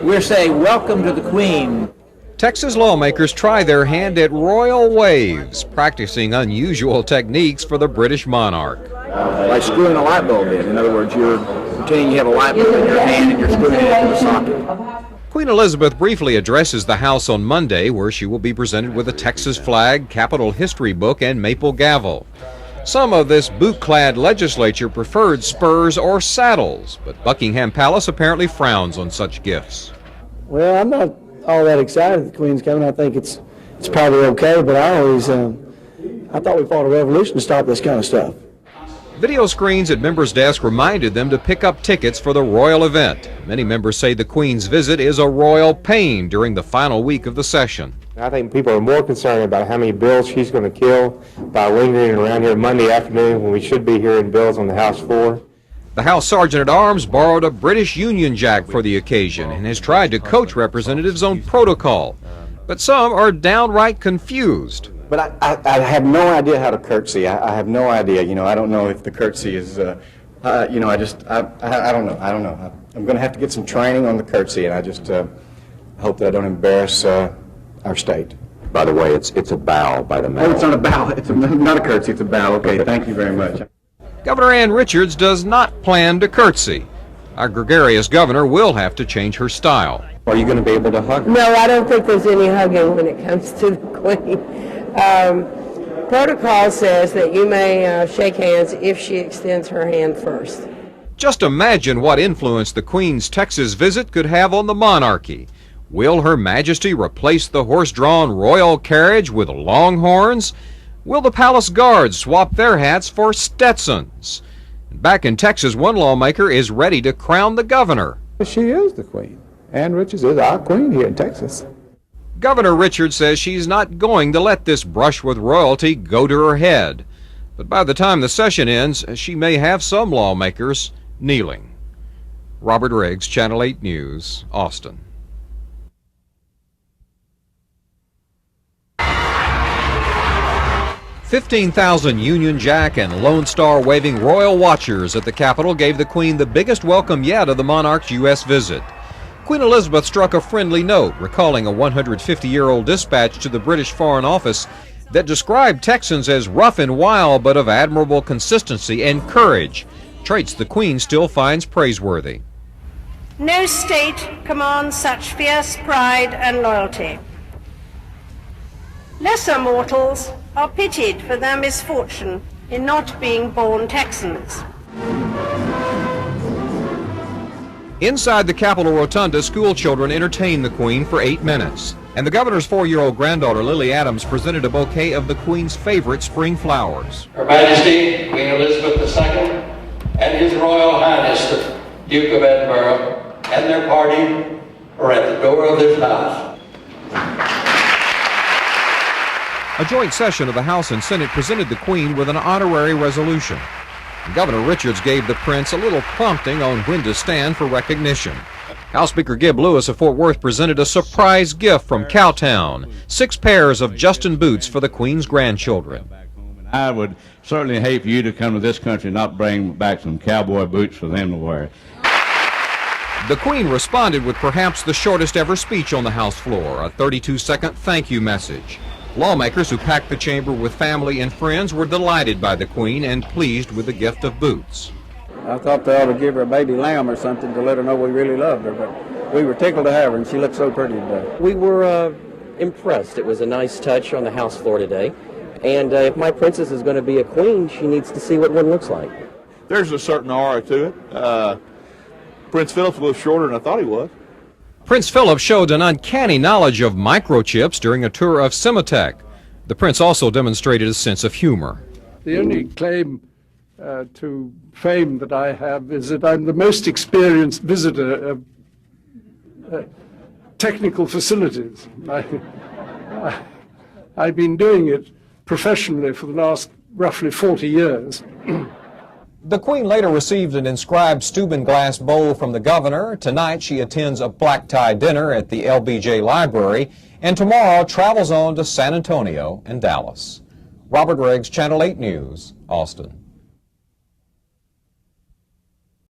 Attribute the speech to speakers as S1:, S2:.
S1: we're saying welcome to the Queen.
S2: Texas lawmakers try their hand at royal waves, practicing unusual techniques for the British monarch.
S1: Like screwing a light bulb in. In other words, you're pretending you have a light bulb in your hand and you're screwing it into the socket.
S2: Queen Elizabeth briefly addresses the House on Monday, where she will be presented with a Texas flag, Capitol history book, and maple gavel. Some of this boot-clad legislature preferred spurs or saddles, but Buckingham Palace apparently frowns on such gifts.
S3: Well, I'm not all that excited the Queen's coming. I think it's probably okay, but I thought we fought a revolution to stop this kind of stuff.
S2: Video screens at members' desks reminded them to pick up tickets for the royal event. Many members say the Queen's visit is a royal pain during the final week of the session.
S4: I think people are more concerned about how many bills she's going to kill by lingering around here Monday afternoon when we should be hearing bills on the House floor.
S2: The House Sergeant-at-Arms borrowed a British Union Jack for the occasion and has tried to coach representatives on protocol. But some are downright confused.
S5: But I have no idea how to curtsy. I have no idea. You know, I don't know if the curtsy is, you know, I don't know. I'm going to have to get some training on the curtsy, and I just hope that I don't embarrass our state.
S6: By the way, it's a bow by the man.
S5: Oh, it's not a bow. It's not a curtsy. It's a bow. Okay, thank you very much.
S2: Governor Ann Richards does not plan to curtsy. Our gregarious governor will have to change her style.
S6: Are you going to be able to hug?
S7: No, I don't think there's any hugging when it comes to the Queen. Protocol says that you may shake hands if she extends her hand first.
S2: Just imagine what influence the Queen's Texas visit could have on the monarchy. Will Her Majesty replace the horse-drawn royal carriage with longhorns? Will the palace guards swap their hats for Stetsons? Back in Texas, one lawmaker is ready to crown the governor.
S8: She is the Queen. Ann Richards is our Queen here in Texas.
S2: Governor Richards says she's not going to let this brush with royalty go to her head. But by the time the session ends, she may have some lawmakers kneeling. Robert Riggs, Channel 8 News, Austin. $15,000 Union Jack and Lone Star waving royal watchers at the Capitol gave the Queen the biggest welcome yet of the monarch's U.S. visit. Queen Elizabeth struck a friendly note, recalling a 150-year-old dispatch to the British Foreign Office that described Texans as rough and wild but of admirable consistency and courage, traits the Queen still finds praiseworthy.
S9: No state commands such fierce pride and loyalty. Lesser mortals are pitied for their misfortune in not being born Texans.
S2: Inside the Capitol Rotunda, school children entertained the Queen for 8 minutes, and the governor's 4-year-old granddaughter, Lily Adams, presented a bouquet of the Queen's favorite spring flowers.
S10: Her Majesty, Queen Elizabeth II, and His Royal Highness, the Duke of Edinburgh, and their party are at the door of this house.
S2: A joint session of the House and Senate presented the Queen with an honorary resolution. Governor Richards gave the prince a little prompting on when to stand for recognition. House Speaker Gib Lewis of Fort Worth presented a surprise gift from Cowtown, 6 pairs of Justin boots for the Queen's grandchildren.
S11: I would certainly hate for you to come to this country and not bring back some cowboy boots for them to wear.
S2: The Queen responded with perhaps the shortest ever speech on the House floor, a 32-second thank you message. Lawmakers who packed the chamber with family and friends were delighted by the Queen and pleased with the gift of boots.
S3: I thought they ought to give her a baby lamb or something to let her know we really loved her, but we were tickled to have her, and she looked so pretty today.
S12: We were impressed. It was a nice touch on the House floor today, and if my princess is going to be a queen, she needs to see what one looks like.
S13: There's a certain aura to it. Prince Philip's a little shorter than I thought he was.
S2: Prince Philip showed an uncanny knowledge of microchips during a tour of Cimatech. The prince also demonstrated a sense of humor.
S14: The only claim to fame that I have is that I'm the most experienced visitor of technical facilities. I've been doing it professionally for the last roughly 40 years.
S2: The Queen later received an inscribed Steuben glass bowl from the governor. Tonight she attends a black-tie dinner at the LBJ Library, and tomorrow travels on to San Antonio and Dallas. Robert Riggs, Channel 8 News, Austin.